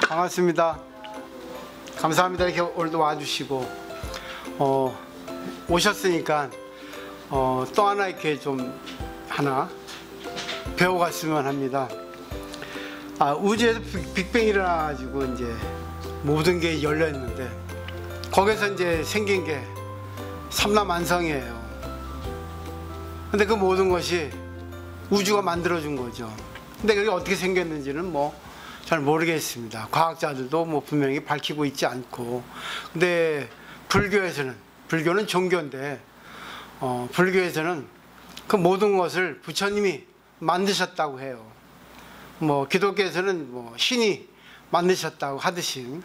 반갑습니다. 감사합니다. 이렇게 오늘도 와주시고 오셨으니까 또 하나 이렇게 좀 하나 배워갔으면 합니다. 우주에서 빅뱅이 일어나가지고 이제 모든 게 열렸는데 거기서 이제 생긴 게 삼라만성이에요. 근데 그 모든 것이 우주가 만들어준 거죠. 근데 그게 어떻게 생겼는지는 뭐 잘 모르겠습니다. 과학자들도 뭐 분명히 밝히고 있지 않고. 근데 불교는 종교인데 불교에서는 그 모든 것을 부처님이 만드셨다고 해요. 뭐 기독교에서는 뭐 신이 만드셨다고 하듯이.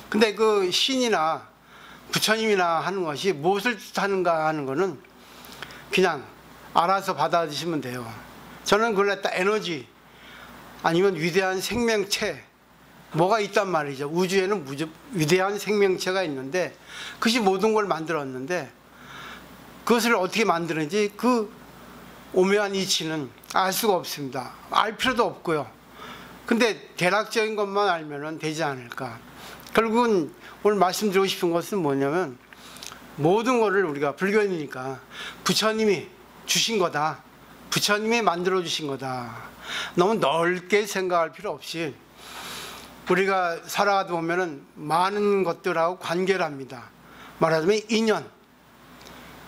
근데 그 신이나 부처님이나 하는 것이 무엇을 뜻하는가 하는 거는 그냥 알아서 받아들이시면 돼요. 저는 그걸 갖다 에너지 아니면 위대한 생명체 뭐가 있단 말이죠. 우주에는 위대한 생명체가 있는데 그것이 모든 걸 만들었는데 그것을 어떻게 만드는지 그 오묘한 이치는 알 수가 없습니다. 알 필요도 없고요. 근데 대략적인 것만 알면 되지 않을까. 결국은 오늘 말씀드리고 싶은 것은 뭐냐면 모든 것을 우리가 불교인이니까 부처님이 주신 거다. 부처님이 만들어 주신 거다. 너무 넓게 생각할 필요 없이 우리가 살아가다 보면은 많은 것들하고 관계를 합니다. 말하자면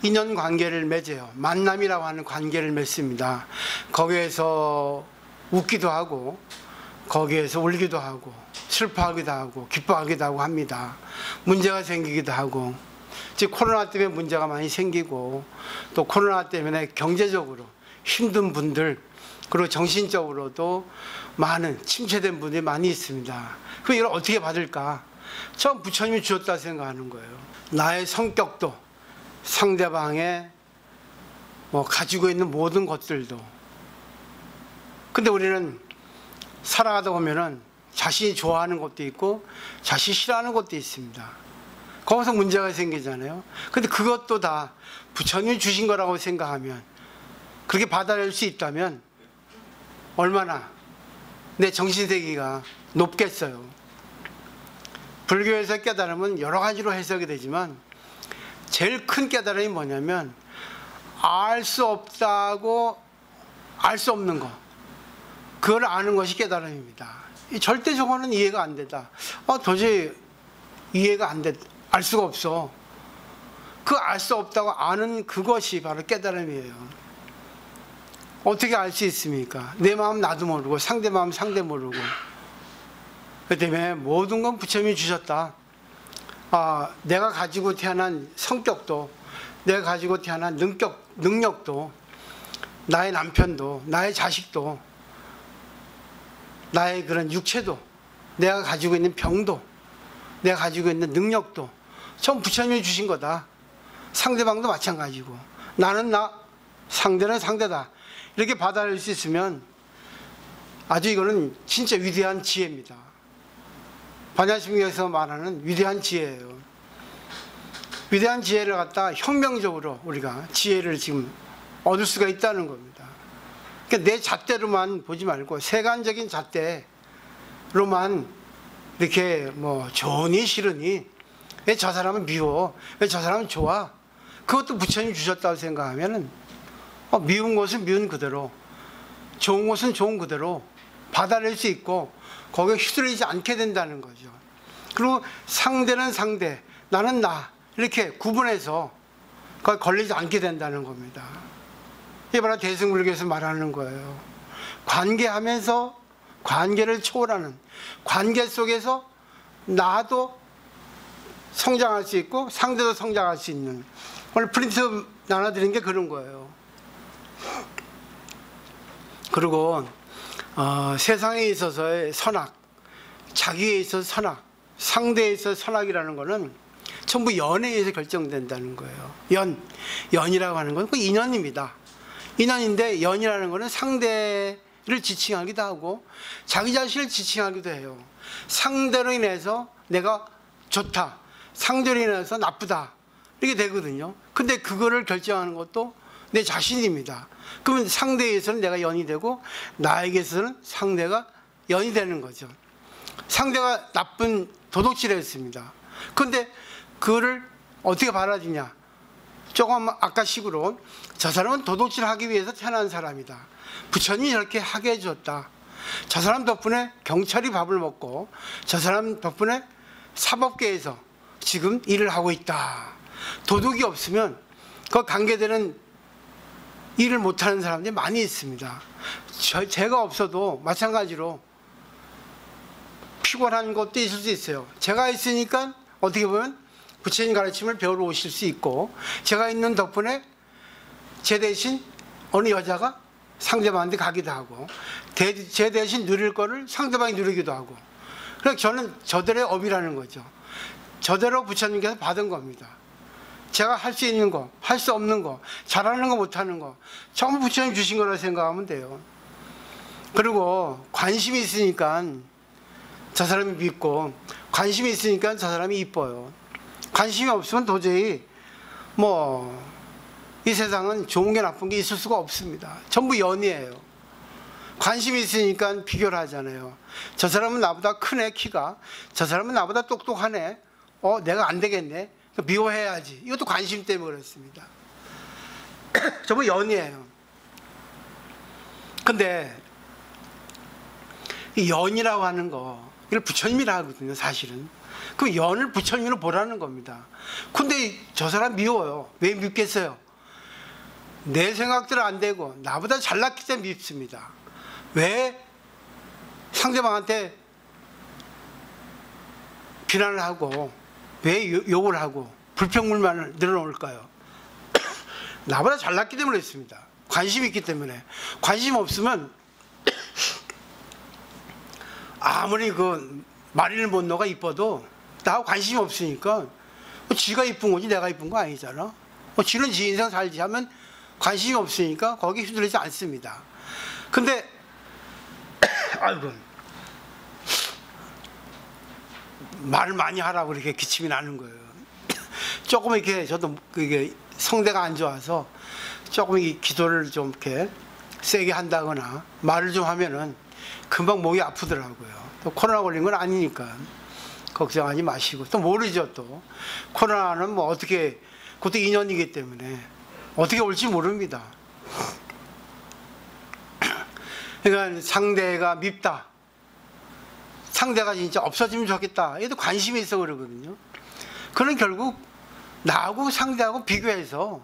인연 관계를 맺어요. 만남이라고 하는 관계를 맺습니다. 거기에서 웃기도 하고 거기에서 울기도 하고 슬퍼하기도 하고 기뻐하기도 하고 합니다. 문제가 생기기도 하고 즉 코로나 때문에 문제가 많이 생기고 또 코로나 때문에 경제적으로 힘든 분들 그리고 정신적으로도 많은 침체된 분들이 많이 있습니다. 그럼 이걸 어떻게 받을까? 처음 부처님이 주셨다 생각하는 거예요. 나의 성격도 상대방의 뭐 가지고 있는 모든 것들도. 근데 우리는 살아가다 보면은 자신이 좋아하는 것도 있고 자신이 싫어하는 것도 있습니다. 거기서 문제가 생기잖아요. 근데 그것도 다 부처님이 주신 거라고 생각하면 그렇게 받아들일 수 있다면 얼마나 내 정신세계가 높겠어요. 불교에서 깨달음은 여러 가지로 해석이 되지만 제일 큰 깨달음이 뭐냐면 알 수 없다고 알 수 없는 거 그걸 아는 것이 깨달음입니다. 절대적으로는 이해가 안 되다. 도저히 이해가 안 돼. 알 수가 없어. 그 알 수 없다고 아는 그것이 바로 깨달음이에요. 어떻게 알 수 있습니까? 내 마음 나도 모르고 상대 마음 상대 모르고. 그 때문에 모든 건 부처님이 주셨다. 내가 가지고 태어난 성격도 내가 가지고 태어난 능력도 나의 남편도 나의 자식도 나의 그런 육체도 내가 가지고 있는 병도 내가 가지고 있는 능력도 전 부처님이 주신 거다. 상대방도 마찬가지고 나는 나 상대는 상대다. 이렇게 받아들일 수 있으면 아주 이거는 진짜 위대한 지혜입니다. 반야심경에서 말하는 위대한 지혜예요. 위대한 지혜를 갖다 혁명적으로 우리가 지혜를 지금 얻을 수가 있다는 겁니다. 그러니까 내 잣대로만 보지 말고 세간적인 잣대로만 이렇게 뭐 좋으니 싫으니 왜 저 사람은 미워 왜 저 사람은 좋아 그것도 부처님이 주셨다고 생각하면은 미운 것은 미운 그대로 좋은 것은 좋은 그대로 받아낼 수 있고 거기에 휘둘리지 않게 된다는 거죠. 그리고 상대는 상대 나는 나 이렇게 구분해서 거기 걸리지 않게 된다는 겁니다. 이게 바로 대승불교에서 말하는 거예요. 관계하면서 관계를 초월하는 관계 속에서 나도 성장할 수 있고 상대도 성장할 수 있는 오늘 프린트 나눠드린 게 그런 거예요. 그리고 세상에 있어서의 선악, 자기에 있어서 선악, 상대에 있어서 선악이라는 거는 전부 연에 의해서 결정된다는 거예요. 연이라고 하는 건 그 인연입니다. 인연인데 연이라는 거는 상대를 지칭하기도 하고 자기 자신을 지칭하기도 해요. 상대로 인해서 내가 좋다, 상대로 인해서 나쁘다 이렇게 되거든요. 근데 그거를 결정하는 것도 내 자신입니다. 그러면 상대에서는 내가 연이 되고 나에게서는 상대가 연이 되는 거죠. 상대가 나쁜 도둑질을 했습니다. 그런데 그거를 어떻게 받아주냐? 조금 아까식으로 저 사람은 도둑질하기 위해서 태어난 사람이다. 부처님이 저렇게 하게 해줬다. 저 사람 덕분에 경찰이 밥을 먹고 저 사람 덕분에 사법계에서 지금 일을 하고 있다. 도둑이 없으면 그 관계되는 일을 못하는 사람들이 많이 있습니다. 제가 없어도 마찬가지로 피곤한 것도 있을 수 있어요. 제가 있으니까 어떻게 보면 부처님 가르침을 배우러 오실 수 있고, 제가 있는 덕분에 제 대신 어느 여자가 상대방한테 가기도 하고, 제 대신 누릴 거를 상대방이 누리기도 하고, 그래서 저는 저들의 업이라는 거죠. 저대로 부처님께서 받은 겁니다. 제가 할 수 있는 거, 할 수 없는 거, 잘하는 거, 못하는 거 전부 부처님 주신 거라고 생각하면 돼요. 그리고 관심이 있으니까 저 사람이 믿고, 관심이 있으니까 저 사람이 이뻐요. 관심이 없으면 도저히 이 세상은 좋은 게 나쁜 게 있을 수가 없습니다. 전부 연이에요. 관심이 있으니까 비교를 하잖아요. 저 사람은 나보다 크네, 키가. 저 사람은 나보다 똑똑하네. 내가 안 되겠네. 미워해야지. 이것도 관심 때문에 그렇습니다. 전부 연이에요. 근데 이 연이라고 하는 거, 이걸 부처님이라 하거든요, 사실은. 그 연을 부처님으로 보라는 겁니다. 근데 저 사람 미워요. 왜 밉겠어요? 내 생각대로 안 되고 나보다 잘났기 때문에 밉습니다. 왜 상대방한테 비난을 하고, 왜 욕을 하고 불평불만을 늘어놓을까요? 나보다 잘났기 때문에 그렇습니다. 관심이 있기 때문에. 관심 없으면 아무리 그 마리를 못 넣어가 이뻐도 나하고 관심이 없으니까 지가 이쁜 거지 내가 이쁜 거 아니잖아. 지는 지 인생 살지 하면 관심이 없으니까 거기 휘둘리지 않습니다. 근데 아이고, 말을 많이 하라고 이렇게 기침이 나는 거예요. 조금 이렇게 저도 그게 성대가 안 좋아서 조금 이 기도를 좀 이렇게 세게 한다거나 말을 좀 하면은 금방 목이 아프더라고요. 또 코로나 걸린 건 아니니까 걱정하지 마시고, 또 모르죠. 또 코로나는 어떻게, 그것도 인연이기 때문에 어떻게 올지 모릅니다. 그러니까 상대가 밉다, 상대가 진짜 없어지면 좋겠다, 얘도 관심이 있어 그러거든요. 그는 결국 나하고 상대하고 비교해서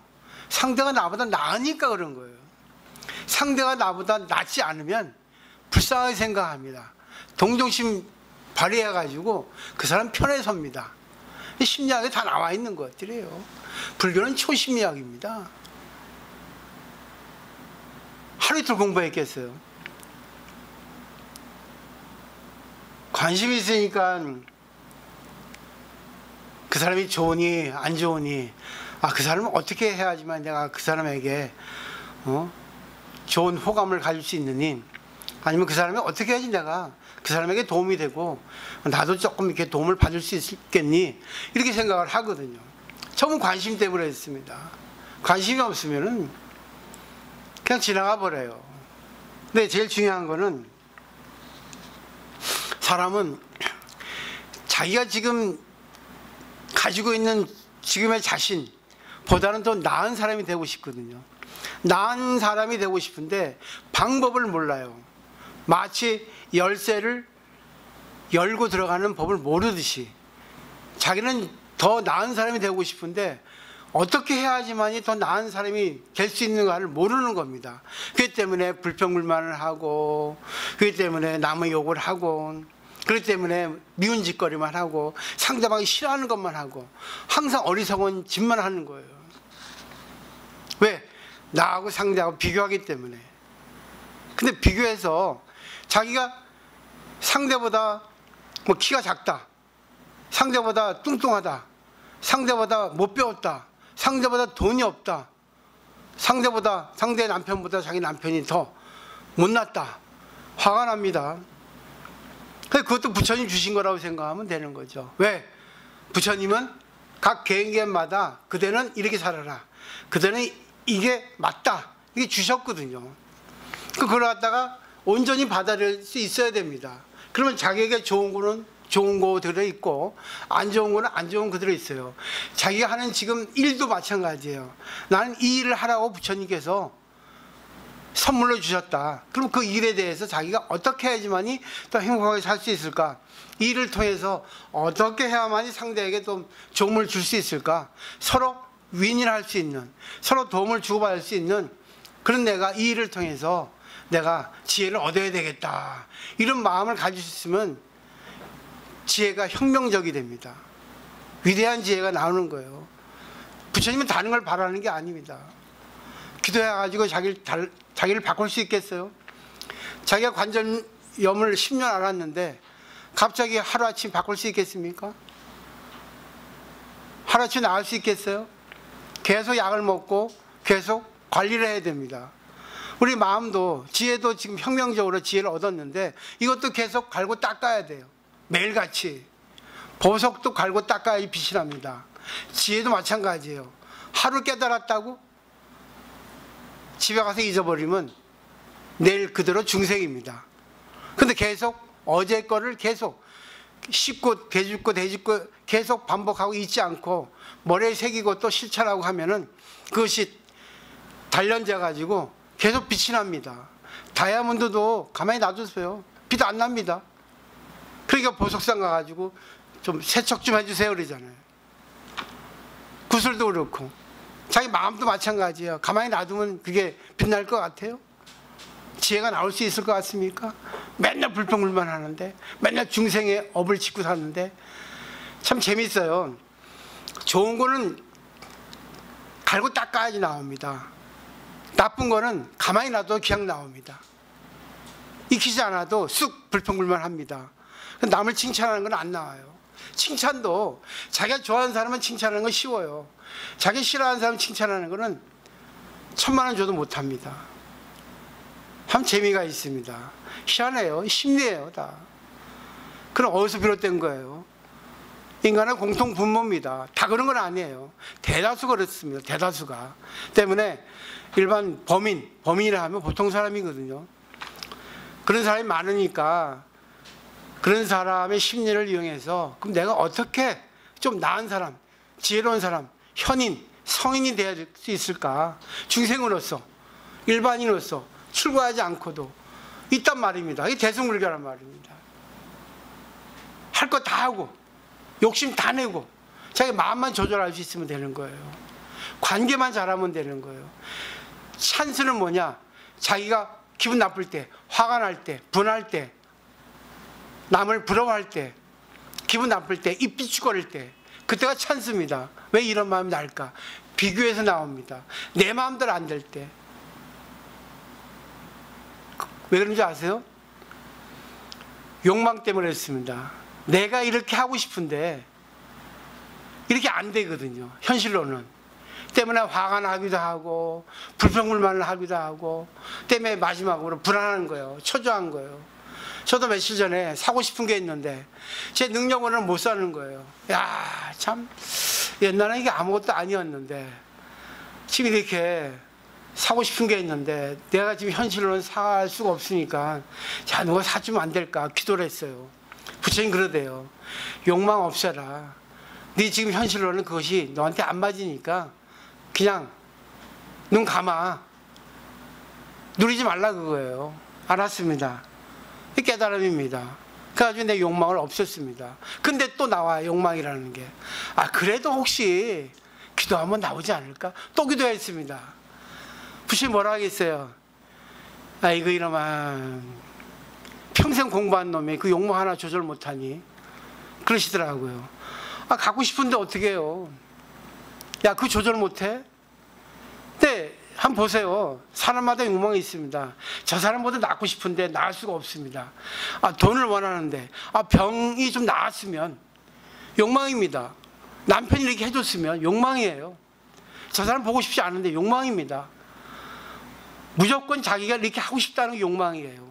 상대가 나보다 나으니까 그런 거예요. 상대가 나보다 낫지 않으면 불쌍하게 생각합니다. 동정심 발휘해가지고 그 사람 편에 섭니다. 심리학에 다 나와 있는 것들이에요. 불교는 초심리학입니다. 하루 이틀 공부했겠어요. 관심이 있으니까 그 사람이 좋으니 안 좋으니, 그 사람은 어떻게 해야지만 내가 그 사람에게 좋은 호감을 가질 수 있느니, 아니면 그 사람이 어떻게 해야지 내가 그 사람에게 도움이 되고 나도 조금 이렇게 도움을 받을 수 있겠니, 이렇게 생각을 하거든요. 처음은 관심 때문에 했습니다. 관심이 없으면은 그냥 지나가 버려요. 근데 제일 중요한 거는, 사람은 자기가 지금 가지고 있는 지금의 자신보다는 더 나은 사람이 되고 싶거든요. 나은 사람이 되고 싶은데 방법을 몰라요. 마치 열쇠를 열고 들어가는 법을 모르듯이 자기는 더 나은 사람이 되고 싶은데 어떻게 해야지만이 더 나은 사람이 될 수 있는가를 모르는 겁니다. 그렇기 때문에 불평불만을 하고, 그렇기 때문에 남의 욕을 하고, 그렇기 때문에 미운 짓거리만 하고, 상대방이 싫어하는 것만 하고, 항상 어리석은 짓만 하는 거예요. 왜? 나하고 상대하고 비교하기 때문에. 근데 비교해서 자기가 상대보다 키가 작다, 상대보다 뚱뚱하다, 상대보다 못 배웠다, 상대보다 돈이 없다, 상대의 남편보다 자기 남편이 더 못났다, 화가 납니다. 그것도 부처님 주신 거라고 생각하면 되는 거죠. 왜? 부처님은 각 개인마다 그대는 이렇게 살아라, 그대는 이게 맞다, 이게 주셨거든요. 그걸 갖다가 온전히 받아들일 수 있어야 됩니다. 그러면 자기에게 좋은 거는 좋은 거 그대로 있고 안 좋은 거는 안 좋은 그대로 있어요. 자기가 하는 지금 일도 마찬가지예요. 나는 이 일을 하라고 부처님께서 선물로 주셨다. 그럼 그 일에 대해서 자기가 어떻게 해야지만이 더 행복하게 살 수 있을까? 이 일을 통해서 어떻게 해야만이 상대에게 또 도움을 줄 수 있을까? 서로 윈윈할 수 있는, 서로 도움을 주고받을 수 있는 그런 내가 이 일을 통해서 내가 지혜를 얻어야 되겠다. 이런 마음을 가질 수 있으면 지혜가 혁명적이 됩니다. 위대한 지혜가 나오는 거예요. 부처님은 다른 걸 바라는 게 아닙니다. 기도해가지고 자기를 바꿀 수 있겠어요? 자기가 관절염을 10년 앓았는데 갑자기 하루아침 바꿀 수 있겠습니까? 하루아침 나을 수 있겠어요? 계속 약을 먹고 계속 관리를 해야 됩니다. 우리 마음도 지혜도 지금 혁명적으로 지혜를 얻었는데 이것도 계속 갈고 닦아야 돼요. 매일같이. 보석도 갈고 닦아야 빛이 납니다. 지혜도 마찬가지예요. 하루 깨달았다고 집에 가서 잊어버리면 내일 그대로 중생입니다. 근데 계속 어제 거를 계속 씹고 되짚고 계속 반복하고 잊지 않고 머리에 새기고 또 실천하고 하면은 그것이 단련돼 가지고 계속 빛이 납니다. 다이아몬드도 가만히 놔두세요. 빛 안 납니다. 그러니까 보석상 가가지고 좀 세척 좀 해주세요 그러잖아요. 구슬도 그렇고 자기 마음도 마찬가지예요. 가만히 놔두면 그게 빛날 것 같아요? 지혜가 나올 수 있을 것 같습니까? 맨날 불평불만 하는데 맨날 중생의 업을 짓고 사는데 참 재밌어요. 좋은 거는 갈고 닦아야지 나옵니다. 나쁜 거는 가만히 놔둬도 그냥 나옵니다. 익히지 않아도 쑥 불평불만 합니다. 남을 칭찬하는 건 안 나와요. 칭찬도 자기가 좋아하는 사람은 칭찬하는 건 쉬워요. 자기 싫어하는 사람 칭찬하는 거는 1000만 원 줘도 못합니다. 참 재미가 있습니다. 희한해요. 심리예요 다. 그럼 어디서 비롯된 거예요? 인간의 공통 분모입니다. 다 그런 건 아니에요. 대다수 그렇습니다. 대다수가. 때문에 일반 범인이라 하면 보통 사람이거든요. 그런 사람이 많으니까 그런 사람의 심리를 이용해서 그럼 내가 어떻게 좀 나은 사람, 지혜로운 사람, 현인, 성인이 되어야 수 있을까? 중생으로서, 일반인으로서 출가하지 않고도 있단 말입니다. 이게 대승불교란 말입니다. 할 거 다 하고 욕심 다 내고 자기 마음만 조절할 수 있으면 되는 거예요. 관계만 잘하면 되는 거예요. 찬스는 뭐냐? 자기가 기분 나쁠 때, 화가 날 때, 분할 때, 남을 부러워할 때, 기분 나쁠 때, 입 삐죽거릴 때 그때가 찬스입니다. 왜 이런 마음이 날까? 비교해서 나옵니다. 내 마음대로 안 될 때. 왜 그런지 아세요? 욕망 때문에 그랬습니다. 내가 이렇게 하고 싶은데 이렇게 안 되거든요. 현실로는. 때문에 화가 나기도 하고 불평불만을 하기도 하고 때문에 마지막으로 불안한 거예요. 초조한 거예요. 저도 며칠 전에 사고 싶은 게 있는데 제 능력으로는 못 사는 거예요. 야, 참 옛날에 이게 아무것도 아니었는데 지금 이렇게 사고 싶은 게 있는데 내가 지금 현실로는 살 수가 없으니까 자, 누가 사주면 안 될까 기도를 했어요. 부처님 그러대요. 욕망 없애라. 네 지금 현실로는 그것이 너한테 안 맞으니까 그냥 눈 감아. 누리지 말라 그거예요. 알았습니다. 깨달음입니다. 그래가지고 내 욕망을 없앴습니다. 근데 또 나와요. 욕망이라는 게. 아, 그래도 혹시 기도하면 나오지 않을까? 또 기도했습니다. 부처님 뭐라 하겠어요? 아이고 이놈아, 평생 공부한 놈이 그 욕망 하나 조절 못하니? 그러시더라고요. 아, 갖고 싶은데 어떻게 해요? 야, 그 조절 못해? 네, 한번 보세요. 사람마다 욕망이 있습니다. 저 사람보다 낫고 싶은데 나을 수가 없습니다. 아, 돈을 원하는데, 아, 병이 좀 나았으면 욕망입니다. 남편이 이렇게 해줬으면 욕망이에요. 저 사람 보고 싶지 않은데 욕망입니다. 무조건 자기가 이렇게 하고 싶다는 게 욕망이에요.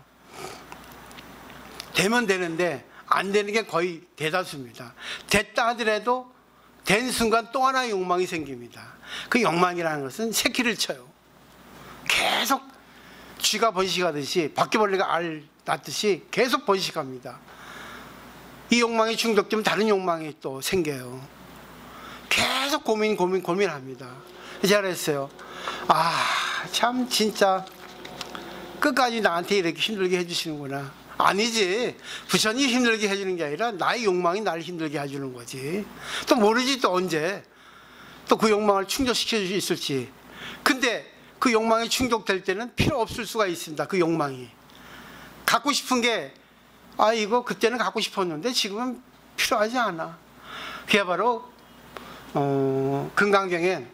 되면 되는데 안 되는 게 거의 대다수입니다. 됐다 하더라도 된 순간 또 하나의 욕망이 생깁니다. 그 욕망이라는 것은 새끼를 쳐요. 계속 쥐가 번식하듯이 바퀴벌레가 알 낳듯이 계속 번식합니다. 이 욕망이 중독되면 다른 욕망이 또 생겨요. 계속 고민합니다. 제가 그랬어요. 참 진짜 끝까지 나한테 이렇게 힘들게 해주시는구나. 아니지. 부처님 힘들게 해주는 게 아니라 나의 욕망이 나를 힘들게 해주는 거지. 또 모르지 또 언제 또 그 욕망을 충족시켜 줄 수 있을지. 근데 그 욕망이 충족될 때는 필요 없을 수가 있습니다. 그 욕망이 갖고 싶은 게 이거 그때는 갖고 싶었는데 지금은 필요하지 않아. 그게 바로 금강경에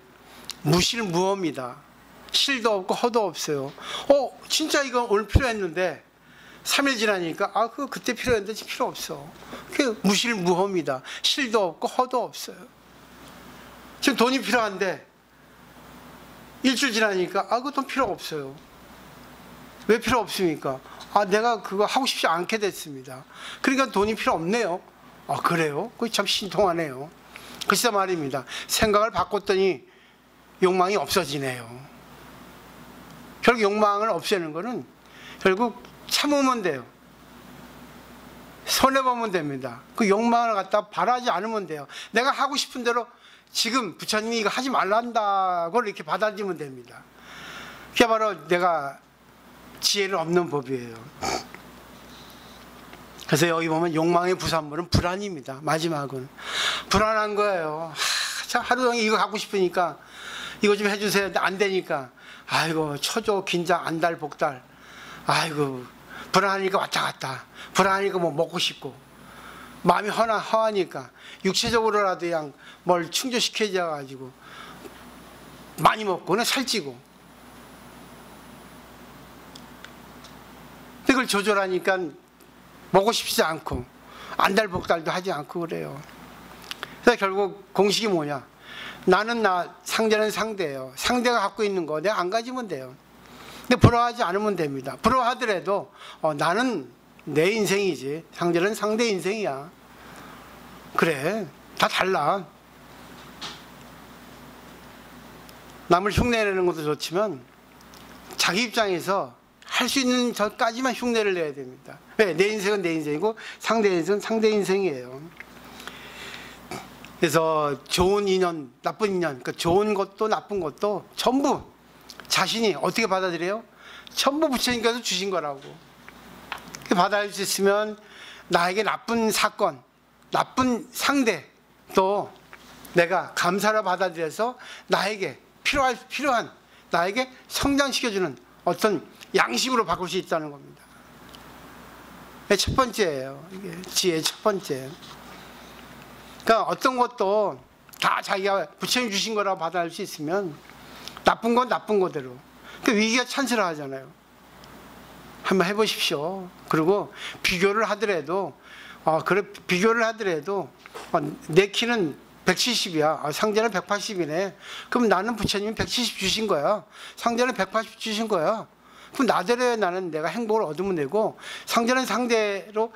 무실무허입니다. 실도 없고 허도 없어요. 진짜 이거 오늘 필요했는데 3일 지나니까 그때 필요했는데 지금 필요 없어. 그게 무실무허입니다. 실도 없고 허도 없어요. 지금 돈이 필요한데 일주일 지나니까 그 돈 필요 없어요. 왜 필요 없습니까? 내가 그거 하고 싶지 않게 됐습니다. 그러니까 돈이 필요 없네요. 그래요? 그게 참 신통하네요. 글쎄 말입니다. 생각을 바꿨더니 욕망이 없어지네요. 결국 욕망을 없애는 거는 결국 참으면 돼요. 손해보면 됩니다. 그 욕망을 갖다 바라지 않으면 돼요. 내가 하고 싶은 대로 지금 부처님이 이거 하지 말란다고 이렇게 받아들이면 됩니다. 그게 바로 내가 지혜를 얻는 법이에요. 그래서 여기 보면 욕망의 부산물은 불안입니다. 마지막은 불안한 거예요. 하루 종일 이거 갖고 싶으니까 이거 좀 해주세요. 안 되니까 아이고 초조 긴장 안달복달. 아이고 불안하니까 왔다 갔다. 불안하니까 뭐 먹고 싶고 마음이 허하니까 육체적으로라도 그냥 뭘 충족시켜져 가지고 많이 먹고는 살찌고. 이걸 조절하니까 먹고 싶지 않고 안달복달도 하지 않고 그래요. 그래서 결국 공식이 뭐냐? 나는 나, 상대는 상대예요. 상대가 갖고 있는 거 내가 안 가지면 돼요. 근데 부러워하지 않으면 됩니다. 부러워하더라도 나는 내 인생이지 상대는 상대 인생이야. 그래, 다 달라. 남을 흉내내는 것도 좋지만 자기 입장에서 할 수 있는 저까지만 흉내를 내야 됩니다. 왜? 내 인생은 내 인생이고 상대 인생은 상대 인생이에요. 그래서 좋은 인연, 나쁜 인연, 그러니까 좋은 것도 나쁜 것도 전부 자신이 어떻게 받아들여요? 전부 부처님께서 주신 거라고. 받아들일 수 있으면 나에게 나쁜 사건, 나쁜 상대 또 내가 감사로 받아들여서 나에게 필요한 나에게 성장시켜주는 어떤 양식으로 바꿀 수 있다는 겁니다. 첫 번째예요. 이게 지혜의 첫 번째. 그러니까 어떤 것도 다 자기가 부처님 주신 거라고 받아들일 수 있으면 나쁜 건 나쁜 거대로. 그 위기가 찬스라 하잖아요. 한번 해보십시오. 그리고 비교를 하더라도 내 키는 170이야. 상대는 180이네. 그럼 나는 부처님이 170 주신 거야. 상대는 180 주신 거야. 그럼 나대로 나는 내가 행복을 얻으면 되고 상대는 상대로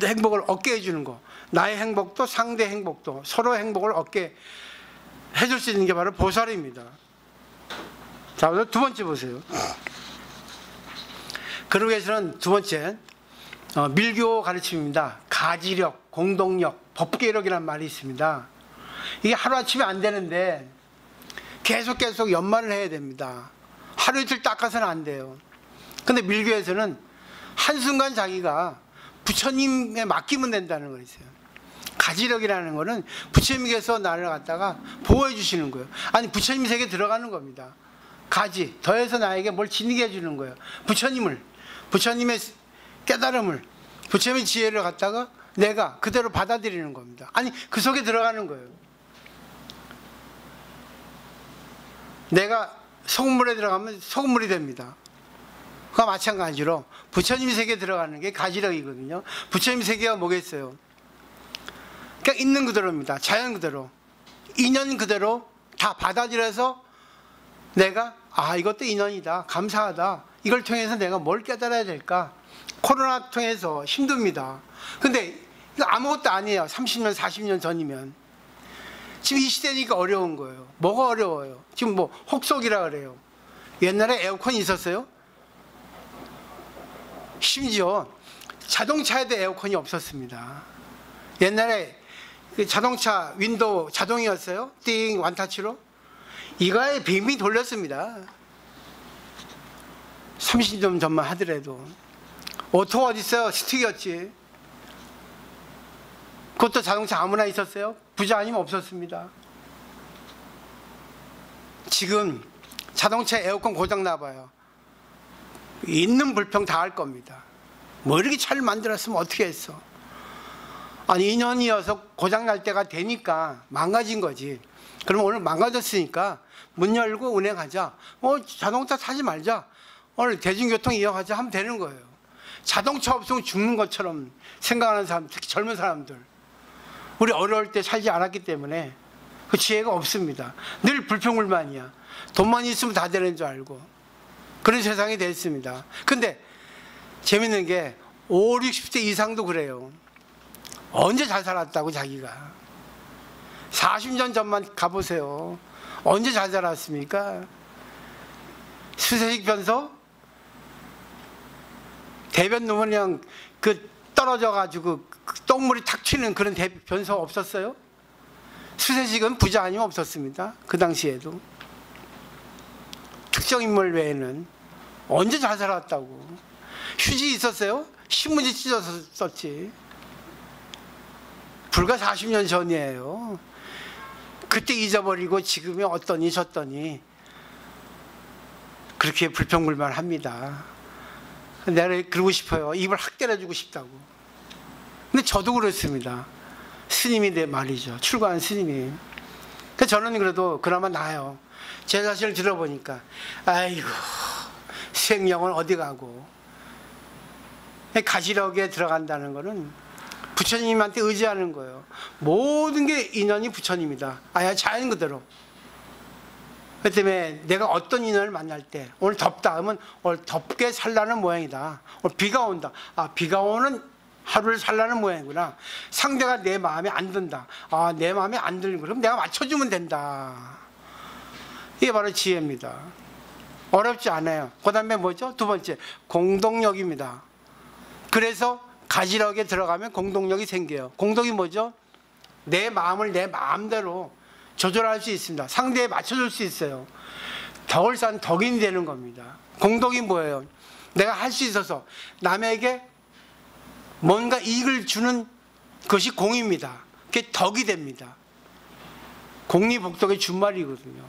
행복을 얻게 해주는 거. 나의 행복도 상대 행복도 서로 행복을 얻게 해줄 수 있는 게 바로 보살입니다. 자, 두 번째 보세요. 그러기 위해서는 두 번째 밀교 가르침입니다. 가지력, 공동력, 법계력이라는 말이 있습니다. 이게 하루아침에 안 되는데 계속 연말을 해야 됩니다. 하루 이틀 닦아서는 안 돼요. 근데 밀교에서는 한순간 자기가 부처님에 맡기면 된다는 거 있어요. 가지력이라는 거는 부처님께서 나를 갖다가 보호해 주시는 거예요. 아니 부처님 세계에 들어가는 겁니다. 가지, 더해서 나에게 뭘 지니게 해주는 거예요. 부처님의 깨달음을, 부처님의 지혜를 갖다가 내가 그대로 받아들이는 겁니다. 아니 그 속에 들어가는 거예요. 내가 소금물에 들어가면 소금물이 됩니다. 그와 마찬가지로 부처님 세계에 들어가는 게 가지력이거든요. 부처님 세계가 뭐겠어요? 그러니까 있는 그대로입니다. 자연 그대로, 인연 그대로 다 받아들여서 내가 이것도 인연이다, 감사하다, 이걸 통해서 내가 뭘 깨달아야 될까? 코로나 통해서 힘듭니다. 근데 이거 아무것도 아니에요. 30년 40년 전이면. 지금 이 시대니까 어려운 거예요. 뭐가 어려워요? 지금 뭐 혹속이라 그래요. 옛날에 에어컨이 있었어요? 심지어 자동차에도 에어컨이 없었습니다. 옛날에 그 자동차 윈도우 자동이었어요. 띵 원타치로. 이거에 빙빙 돌렸습니다. 30년 전만 하더라도. 오토 어디 있어요? 스틱이었지. 그것도 자동차 아무나 있었어요? 부자 아니면 없었습니다. 지금 자동차 에어컨 고장 나봐요. 있는 불평 다 할 겁니다. 뭐 이렇게 차를 만들었으면 어떻게 했어? 아니 2년이어서 고장 날 때가 되니까 망가진 거지. 그럼 오늘 망가졌으니까 문 열고 운행하자. 자동차 타지 말자. 오늘 대중교통 이용하자 하면 되는 거예요. 자동차 없으면 죽는 것처럼 생각하는 사람, 특히 젊은 사람들. 우리 어려울 때 살지 않았기 때문에 그 지혜가 없습니다. 늘 불평불만이야. 돈만 있으면 다 되는 줄 알고. 그런 세상이 됐습니다. 근데 재밌는 게 5, 60대 이상도 그래요. 언제 잘 살았다고 자기가. 40년 전만 가보세요. 언제 잘 살았습니까? 수세식 변소? 대변 놓으면 그냥 그 떨어져가지고 똥물이 탁 튀는 그런 변소 없었어요? 수세식은 부자 아니면 없었습니다. 그 당시에도. 특정 인물 외에는 언제 잘 살았다고. 휴지 있었어요? 신문지 찢어서 썼지. 불과 40년 전이에요. 그때 잊어버리고 지금이 어떠니 저떠니 그렇게 불평불만합니다. 내가 그러고 싶어요. 입을 확 때려주고 싶다고. 근데 저도 그렇습니다. 스님이 내 말이죠. 출가한 스님이. 근데 저는 그래도 그나마 나아요. 제 자신을 들어보니까 아이고 수행령은 어디 가고. 가지력에 들어간다는 거는 부처님한테 의지하는 거예요. 모든 게 인연이 부처님이다. 아야 자연 그대로. 그 때문에 내가 어떤 인연을 만날 때 오늘 덥다 하면 오늘 덥게 살라는 모양이다. 오늘 비가 온다. 비가 오는 하루를 살라는 모양이구나. 상대가 내 마음에 안 든다. 내 마음에 안 들는 거 그럼 내가 맞춰주면 된다. 이게 바로 지혜입니다. 어렵지 않아요. 그 다음에 뭐죠? 두 번째 공동력입니다. 그래서 가지력에 들어가면 공동력이 생겨요. 공동이 뭐죠? 내 마음을 내 마음대로 조절할 수 있습니다. 상대에 맞춰줄 수 있어요. 덕을 쌓은 덕인이 되는 겁니다. 공덕이 뭐예요? 내가 할 수 있어서 남에게 뭔가 이익을 주는 것이 공입니다. 그게 덕이 됩니다. 공리복덕의 준말이거든요.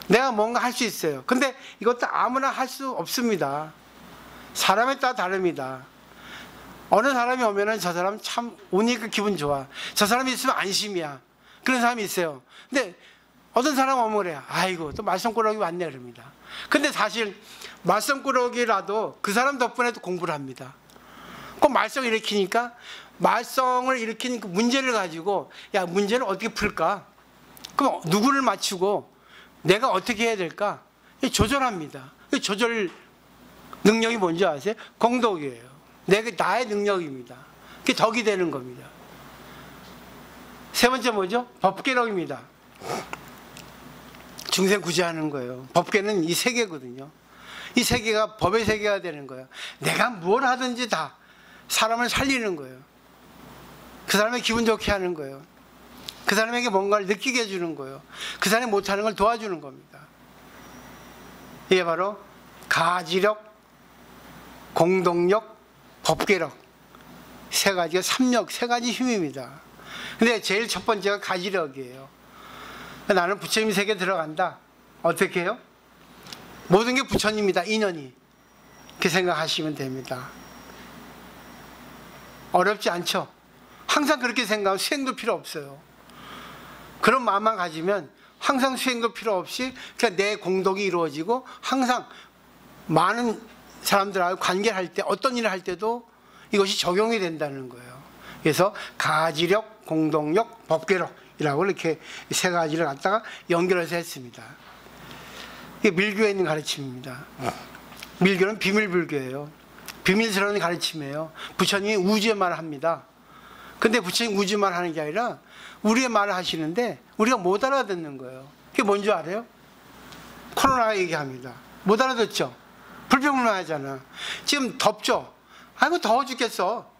내가 뭔가 할 수 있어요. 근데 이것도 아무나 할 수 없습니다. 사람에 따라 다릅니다. 어느 사람이 오면은 저 사람 참 오니까 기분 좋아. 저 사람이 있으면 안심이야. 그런 사람이 있어요. 근데 어떤 사람 오면 그래요. 아이고 또 말썽꾸러기 왔네 그럽니다. 근데 사실 말썽꾸러기라도 그 사람 덕분에도 공부를 합니다. 꼭 말썽을 일으키니까 말썽을 일으키는 그 문제를 가지고 야 문제를 어떻게 풀까? 그럼 누구를 맞추고 내가 어떻게 해야 될까? 조절합니다. 조절 능력이 뭔지 아세요? 공덕이에요. 나의 능력입니다. 그게 덕이 되는 겁니다. 세 번째 뭐죠? 법계력입니다. 중생 구제하는 거예요. 법계는 이 세계거든요. 이 세계가 법의 세계가 되는 거예요. 내가 뭘 하든지 다 사람을 살리는 거예요. 그 사람의 기분 좋게 하는 거예요. 그 사람에게 뭔가를 느끼게 해주는 거예요. 그 사람이 못하는 걸 도와주는 겁니다. 이게 바로 가지력, 공동력, 법계력 세 가지가 삼력, 세 가지 힘입니다. 근데 제일 첫 번째가 가지력이에요. 나는 부처님 세계에 들어간다. 어떻게 해요? 모든 게 부처님이다. 인연이. 그렇게 생각하시면 됩니다. 어렵지 않죠? 항상 그렇게 생각하면 수행도 필요 없어요. 그런 마음만 가지면 항상 수행도 필요 없이 그냥 내 공덕이 이루어지고 항상 많은 사람들하고 관계를 할 때 어떤 일을 할 때도 이것이 적용이 된다는 거예요. 그래서 가지력, 공동력, 법계력이라고 이렇게 세 가지를 갖다가 연결해서 했습니다. 이게 밀교에 있는 가르침입니다. 밀교는 비밀불교예요. 비밀스러운 가르침이에요. 부처님이 우주의 말을 합니다. 근데 부처님 우주의 말을 하는 게 아니라 우리의 말을 하시는데 우리가 못 알아듣는 거예요. 그게 뭔지 알아요? 코로나 얘기합니다. 못 알아듣죠? 불평불만 하잖아. 지금 덥죠? 아이고 더워 죽겠어.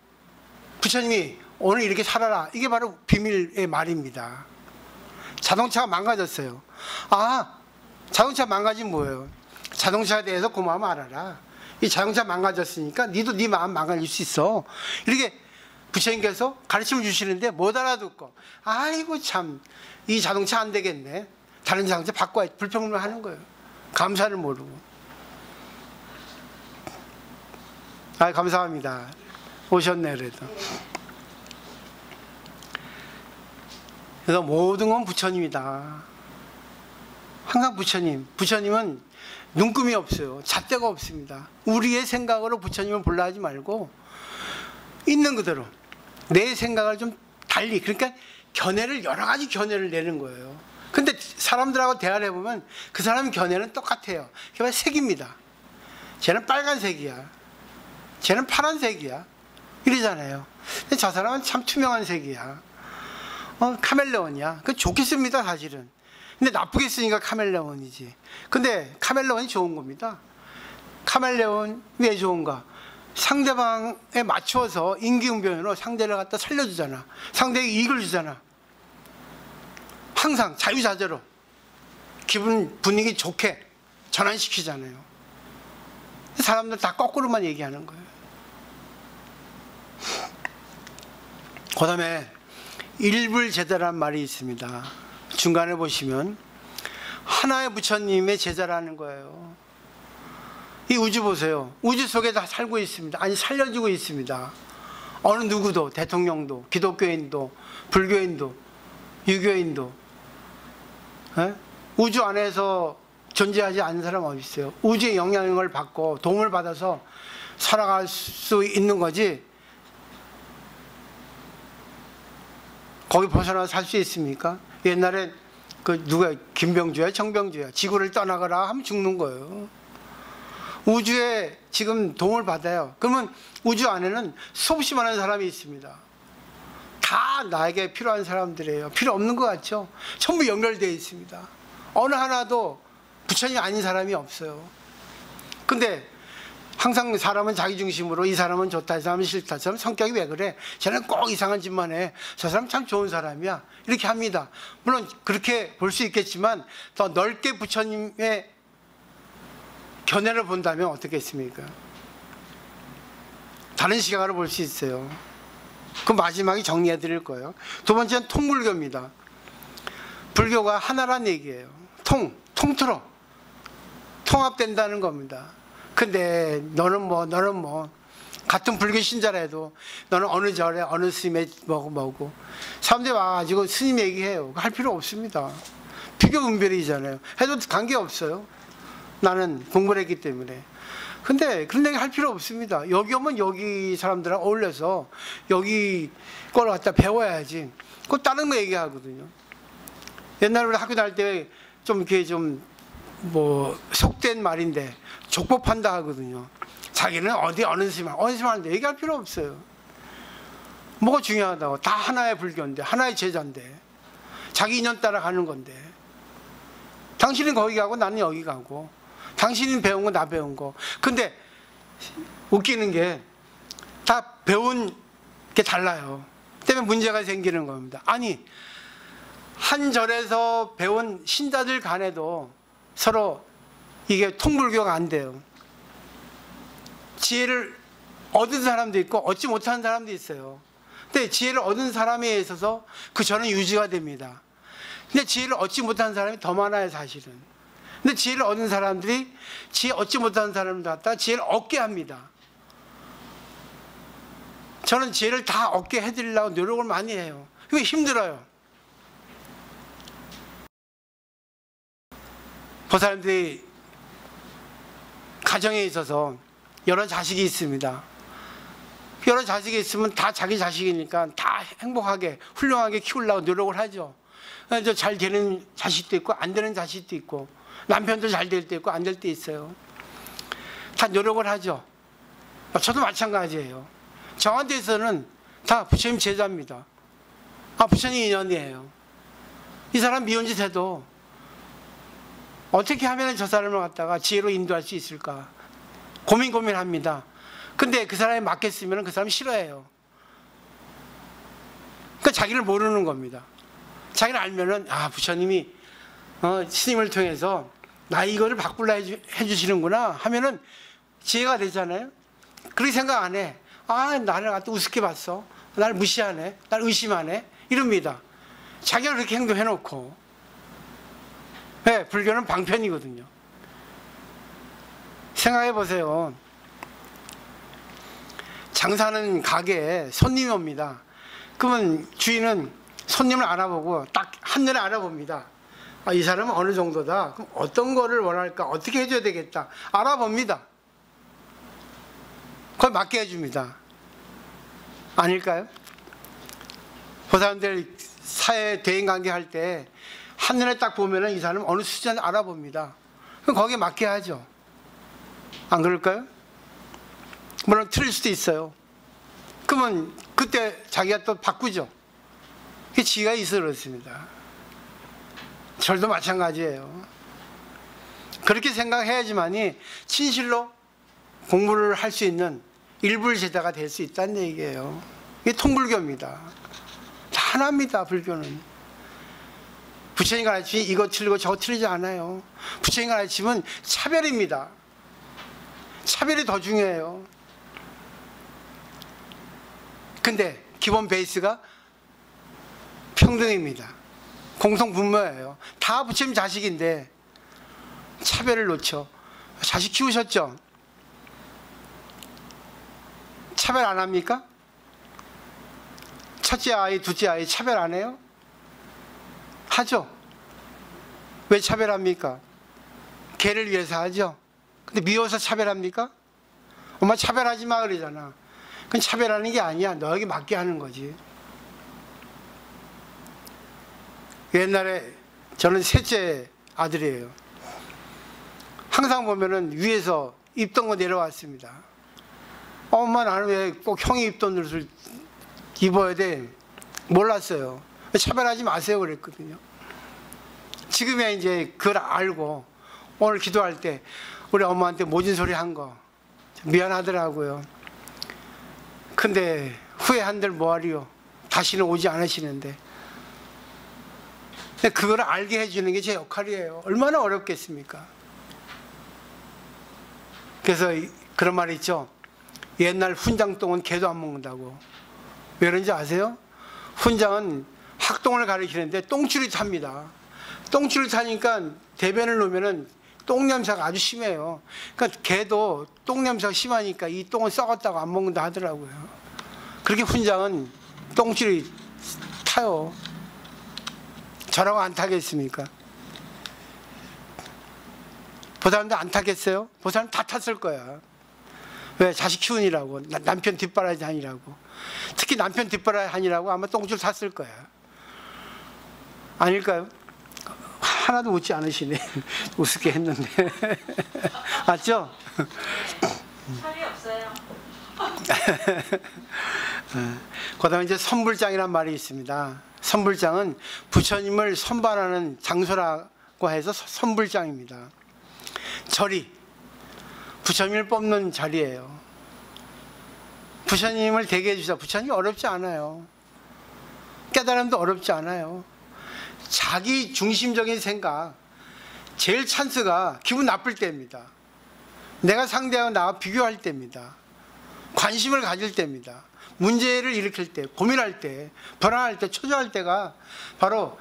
부처님이 오늘 이렇게 살아라. 이게 바로 비밀의 말입니다. 자동차가 망가졌어요. 아, 자동차 망가진 뭐예요? 자동차에 대해서 고마움 알아라. 이 자동차 망가졌으니까 니도 네 마음 망가질 수 있어. 이렇게 부처님께서 가르침을 주시는데 못 알아듣고, 아이고 참, 이 자동차 안 되겠네. 다른 자동차 바꿔야 불평을 하는 거예요. 감사를 모르고. 아, 감사합니다. 오셨네 그래도. 그래서 모든 건 부처님이다. 항상 부처님은 눈금이 없어요. 잣대가 없습니다. 우리의 생각으로 부처님을 보려 하지 말고 있는 그대로 내 생각을 좀 달리, 그러니까 견해를, 여러 가지 견해를 내는 거예요. 근데 사람들하고 대화를 해보면 그 사람 견해는 똑같아요. 그게 색입니다. 쟤는 빨간색이야, 쟤는 파란색이야, 이러잖아요. 근데 저 사람은 참 투명한 색이야, 카멜레온이야. 그 좋겠습니다 사실은. 근데 나쁘게 쓰니까 카멜레온이지. 근데 카멜레온이 좋은 겁니다. 카멜레온 왜 좋은가? 상대방에 맞춰서 임기응변으로 상대를 갖다 살려주잖아. 상대에게 이익을 주잖아. 항상 자유자재로 기분, 분위기 좋게 전환시키잖아요. 사람들 다 거꾸로만 얘기하는 거예요. 그 다음에 일불제자란 말이 있습니다. 중간에 보시면 하나의 부처님의 제자라는 거예요. 이 우주 보세요. 우주 속에 다 살고 있습니다. 아니, 살려주고 있습니다. 어느 누구도, 대통령도, 기독교인도, 불교인도, 유교인도, 우주 안에서 존재하지 않는 사람 어디 있어요? 우주의 영향을 받고 도움을 받아서 살아갈 수 있는 거지, 거기 벗어나서 살 수 있습니까? 옛날에 그 누가, 김병주야 정병주야, 지구를 떠나거라 하면 죽는 거예요. 우주에 지금 도움을 받아요. 그러면 우주 안에는 수없이 많은 사람이 있습니다. 다 나에게 필요한 사람들이에요. 필요 없는 것 같죠? 전부 연결되어 있습니다. 어느 하나도 부처님 아닌 사람이 없어요. 근데 항상 사람은 자기 중심으로, 이 사람은 좋다, 이 사람은 싫다, 저 사람 성격이 왜 그래, 쟤는 꼭 이상한 짓만 해, 저 사람 참 좋은 사람이야, 이렇게 합니다. 물론 그렇게 볼 수 있겠지만 더 넓게 부처님의 견해를 본다면 어떻겠습니까? 다른 시각으로 볼 수 있어요. 그 마지막에 정리해 드릴 거예요. 두 번째는 통불교입니다. 불교가 하나란 얘기예요. 통틀어 통합된다는 겁니다. 근데 너는 뭐 같은 불교 신자라도 너는 어느 절에 어느 스님의 뭐고 사람들이 와가지고 스님 얘기해요. 할 필요 없습니다. 비교 분별이잖아요. 해도 관계없어요. 나는 공부를 했기 때문에. 근데 그런 얘기 할 필요 없습니다. 여기 오면 여기 사람들하고 어울려서 여기 걸 갖다 배워야지. 그거 다른 거 얘기하거든요. 옛날에 우리 학교 다닐 때 좀 이렇게 좀 뭐 속된 말인데 족법한다 하거든요. 자기는 어느 스님한테 얘기할 필요 없어요. 뭐가 중요하다고. 다 하나의 불교인데, 하나의 제자인데, 자기 인연 따라 가는 건데, 당신은 거기 가고 나는 여기 가고, 당신은 배운 거 나 배운 거. 근데 웃기는 게 다 배운 게 달라요. 때문에 문제가 생기는 겁니다. 아니, 한 절에서 배운 신자들 간에도 서로 이게 통불교가 안 돼요. 지혜를 얻은 사람도 있고 얻지 못하는 사람도 있어요. 근데 지혜를 얻은 사람에 있어서 그 절은 유지가 됩니다. 근데 지혜를 얻지 못하는 사람이 더 많아요, 사실은. 근데 지혜를 얻은 사람들이 지혜 얻지 못하는 사람을 갖다가 지혜를 얻게 합니다. 저는 지혜를 다 얻게 해드리려고 노력을 많이 해요. 그게 힘들어요. 그 사람들이 가정에 있어서 여러 자식이 있습니다. 여러 자식이 있으면 다 자기 자식이니까 다 행복하게 훌륭하게 키우려고 노력을 하죠. 그래서 잘 되는 자식도 있고 안 되는 자식도 있고, 남편도 잘 될 때 있고 안 될 때 있어요. 다 노력을 하죠. 저도 마찬가지예요. 저한테서는 다 부처님 제자입니다. 부처님 인연이에요. 이 사람 미운 짓 해도 어떻게 하면 저 사람을 갖다가 지혜로 인도할 수 있을까 고민합니다. 근데 그 사람이 맞겠으면 그 사람이 싫어해요. 그 자기를 모르는 겁니다. 자기를 알면은 부처님이 스님을 통해서 나 이거를 바꾸려 해주시는구나 하면은 지혜가 되잖아요. 그렇게 생각 안 해. 나를 갖다 우습게 봤어. 나를 무시하네. 나를 의심하네. 이럽니다. 자기가 그렇게 행동해놓고. 네, 불교는 방편이거든요. 생각해 보세요. 장사하는 가게에 손님이 옵니다. 그러면 주인은 손님을 알아보고 딱 한눈에 알아봅니다. 이 사람은 어느 정도다. 그럼 어떤 거를 원할까? 어떻게 해줘야 되겠다. 알아봅니다. 그걸 맞게 해줍니다. 아닐까요? 그 사람들 사회 대인관계 할 때 한눈에 딱 보면은 이 사람은 어느 수준을 알아봅니다. 그럼 거기에 맞게 하죠. 안 그럴까요? 물론 틀릴 수도 있어요. 그러면 그때 자기가 또 바꾸죠. 그게 지혜가 있어 그렇습니다. 절도 마찬가지예요. 그렇게 생각해야지만이 진실로 공부를 할 수 있는 일불제자가 될 수 있다는 얘기예요. 이게 통불교입니다. 다 하나입니다. 불교는. 부처님 가르치면 이거 틀리고 저거 틀리지 않아요. 부처님 가르치면 차별입니다. 차별이 더 중요해요. 근데 기본 베이스가 평등입니다. 공통분모예요. 다 부처님 자식인데 차별을 놓쳐. 자식 키우셨죠? 차별 안 합니까? 첫째 아이, 둘째 아이 차별 안 해요? 하죠. 왜 차별합니까? 걔를 위해서 하죠. 근데 미워서 차별합니까? 엄마 차별하지 마 그러잖아. 그건 차별하는 게 아니야. 너에게 맞게 하는 거지. 옛날에 저는 셋째 아들이에요. 항상 보면은 위에서 입던 거 내려왔습니다. 엄마 나는 왜 꼭 형이 입던 옷을 입어야 돼? 몰랐어요. 차별하지 마세요 그랬거든요. 지금이야 이제 그걸 알고 오늘 기도할 때 우리 엄마한테 모진 소리 한 거 미안하더라고요. 근데 후회한들 뭐하리요. 다시는 오지 않으시는데. 근데 그걸 알게 해주는 게 제 역할이에요. 얼마나 어렵겠습니까? 그래서 그런 말이 있죠. 옛날 훈장똥은 개도 안 먹는다고. 왜 그런지 아세요? 훈장은 학똥을 가리키는데 똥줄이 탑니다. 똥줄이 타니까 대변을 놓으면은 똥 냄새가 아주 심해요. 그러니까 개도 똥 냄새가 심하니까 이 똥은 썩었다고 안 먹는다 하더라고요. 그렇게 훈장은 똥줄이 타요. 저라고 안 타겠습니까? 보사람도 안 타겠어요? 보사람 다 탔을 거야. 왜? 자식 키우느라고, 남편 뒷바라지 다니라고. 특히 남편 뒷바라지 다니라고 아마 똥줄 탔을 거야. 아닐까요? 하나도 웃지 않으시네. 우습게 했는데. 맞죠? 철이 없어요. 그 다음에 이제 선불장이라는 말이 있습니다. 선불장은 부처님을 선발하는 장소라고 해서 선불장입니다. 절이 부처님을 뽑는 자리예요. 부처님을 대게 해주자. 부처님이 어렵지 않아요. 깨달음도 어렵지 않아요. 자기 중심적인 생각, 제일 찬스가 기분 나쁠 때입니다. 내가 상대하고 나와 비교할 때입니다. 관심을 가질 때입니다. 문제를 일으킬 때, 고민할 때, 불안할 때, 초조할 때가 바로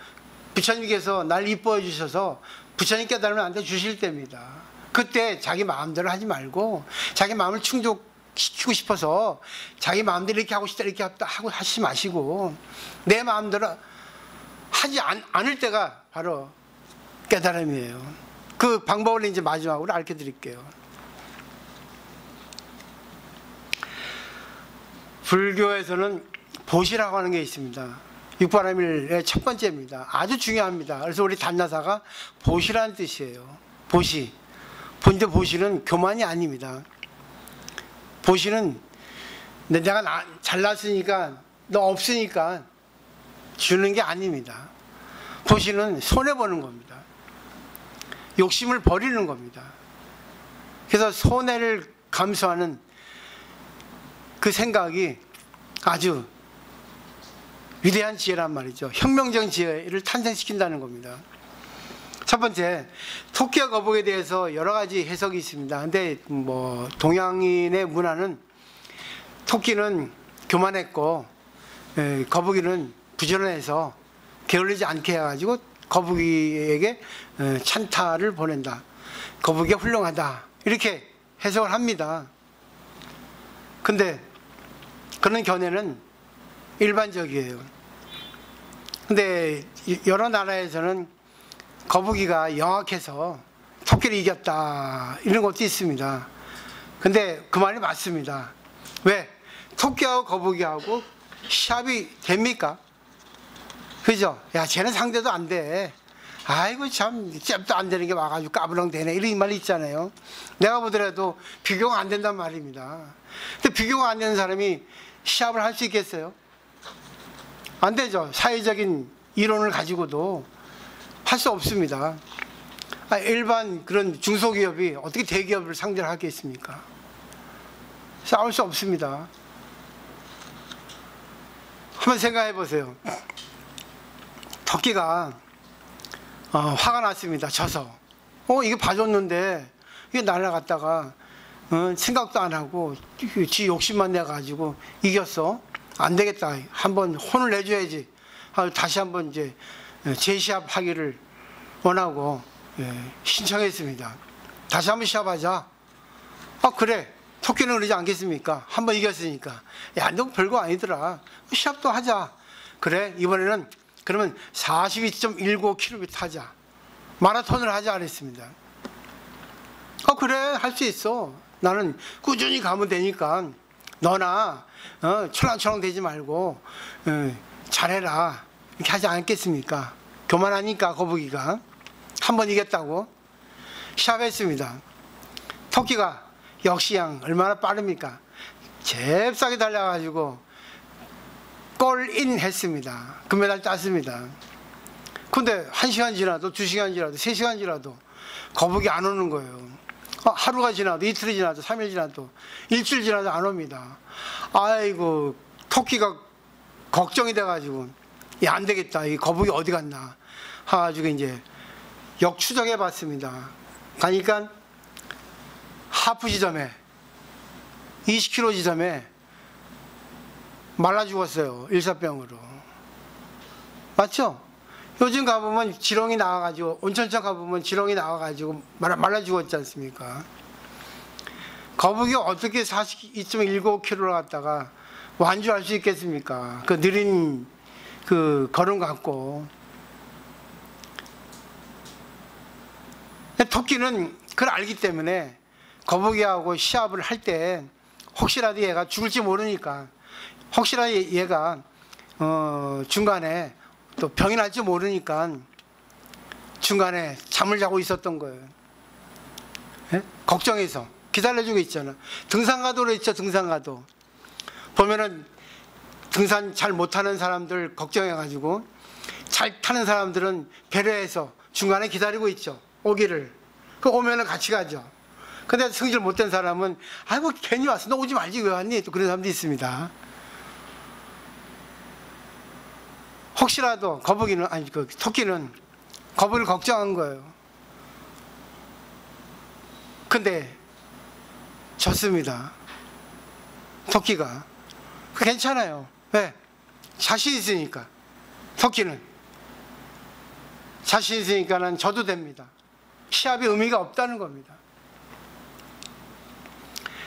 부처님께서 날 이뻐해 주셔서 부처님 깨달음을 주실 때입니다. 그때 자기 마음대로 하지 말고 자기 마음을 충족시키고 싶어서 자기 마음대로 이렇게 하고 싶다 이렇게 하고 하시지 마시고 내 마음대로 하지 않을 때가 바로 깨달음이에요. 그 방법을 이제 마지막으로 알려 드릴게요. 불교에서는 보시라고 하는 게 있습니다. 육바라밀의 첫 번째입니다. 아주 중요합니다. 그래서 우리 단나사가 보시라는 뜻이에요. 보시. 본데 보시는 교만이 아닙니다. 보시는 내가 잘났으니까 너 없으니까 주는 게 아닙니다. 보시는 손해보는 겁니다. 욕심을 버리는 겁니다. 그래서 손해를 감수하는 그 생각이 아주 위대한 지혜란 말이죠. 혁명적인 지혜를 탄생시킨다는 겁니다. 첫 번째, 토끼와 거북이에 대해서 여러 가지 해석이 있습니다. 근데 뭐 동양인의 문화는 토끼는 교만했고 거북이는 부지런해서 게을리지 않게 해가지고 거북이에게 찬타를 보낸다. 거북이가 훌륭하다. 이렇게 해석을 합니다. 근데 그런 견해는 일반적이에요. 근데 여러 나라에서는 거북이가 영악해서 토끼를 이겼다 이런 것도 있습니다. 근데 그 말이 맞습니다. 왜? 토끼하고 거북이하고 시합이 됩니까? 그죠? 야, 쟤는 상대도 안 돼. 아이고 참 잽도 안 되는 게 와가지고 까불렁 되네 이런 말이 있잖아요. 내가 보더라도 비교가 안 된단 말입니다. 근데 비교가 안 되는 사람이 시합을 할 수 있겠어요? 안 되죠. 사회적인 이론을 가지고도 할 수 없습니다. 일반 그런 중소기업이 어떻게 대기업을 상대를 하겠습니까? 싸울 수 없습니다. 한번 생각해 보세요. 토끼가 화가 났습니다. 져서. 이게 봐줬는데 이게 날아갔다가 생각도 안 하고 지 욕심만 내가지고 이겼어. 안 되겠다. 한번 혼을 내줘야지. 다시 한번 이제 재시합하기를 원하고 신청했습니다. 다시 한번 시합하자. 그래. 토끼는 그러지 않겠습니까? 한번 이겼으니까. 야, 너 별거 아니더라. 시합도 하자. 그래. 이번에는 그러면 42.19km 하자. 마라톤을 하자 그랬습니다. 그래. 할 수 있어. 나는 꾸준히 가면 되니까 너나 철랑철랑 되지 말고 잘해라. 이렇게 하지 않겠습니까? 교만하니까 거북이가. 한번 이겼다고 시합했습니다. 토끼가 역시양 얼마나 빠릅니까? 잽싸게 달려가지고 골인 했습니다. 금메달 땄습니다. 근데 1시간 지나도 2시간 지나도 3시간 지나도 거북이 안 오는 거예요. 하루가 지나도 이틀이 지나도 3일 지나도 일주일 지나도 안 옵니다. 아이고 토끼가 걱정이 돼가지고 야, 안 되겠다. 이 거북이 어디 갔나 해가지고 이제 역추적해 봤습니다. 가니까 하프 지점에 20km 지점에 말라 죽었어요. 일사병으로. 맞죠? 요즘 가보면 지렁이 나와가지고 온천천 가보면 지렁이 나와가지고 말라 죽었지 않습니까? 거북이 어떻게 42.19km를 갔다가 완주할 수 있겠습니까? 그 느린 그 걸음 갖고. 토끼는 그걸 알기 때문에 거북이하고 시합을 할 때 혹시라도 얘가 죽을지 모르니까, 혹시라도 얘가 중간에 또 병이 날지 모르니까 중간에 잠을 자고 있었던 거예요. 예? 걱정해서 기다려주고 있잖아. 등산가도로 있죠. 등산가도 보면은 등산 잘 못하는 사람들 걱정해가지고 잘 타는 사람들은 배려해서 중간에 기다리고 있죠. 오기를. 그 오면은 같이 가죠. 근데 성질 못된 사람은 아이고 괜히 왔어. 너 오지 말지 왜 왔니? 또 그런 사람도 있습니다. 혹시라도 거북이는 아니 그 토끼는 거북이를 걱정한 거예요. 근데 졌습니다. 토끼가. 괜찮아요. 왜? 자신 있으니까. 토끼는 자신 있으니까는 져도 됩니다. 시합이 의미가 없다는 겁니다.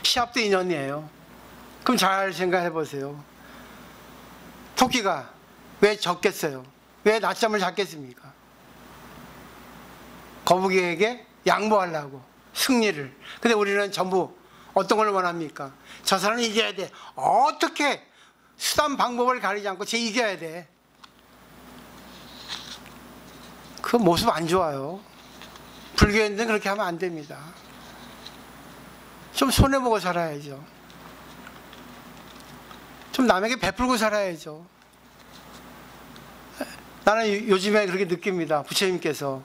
시합도 인연이에요. 그럼 잘 생각해 보세요. 토끼가 왜 졌겠어요? 왜 낮잠을 잤겠습니까? 거북이에게 양보하려고, 승리를. 근데 우리는 전부 어떤 걸 원합니까? 저 사람은 이겨야 돼. 어떻게 수단 방법을 가리지 않고 쟤 이겨야 돼. 그 모습 안 좋아요. 불교인들은 그렇게 하면 안 됩니다. 좀 손해보고 살아야죠. 좀 남에게 베풀고 살아야죠. 나는 요즘에 그렇게 느낍니다. 부처님께서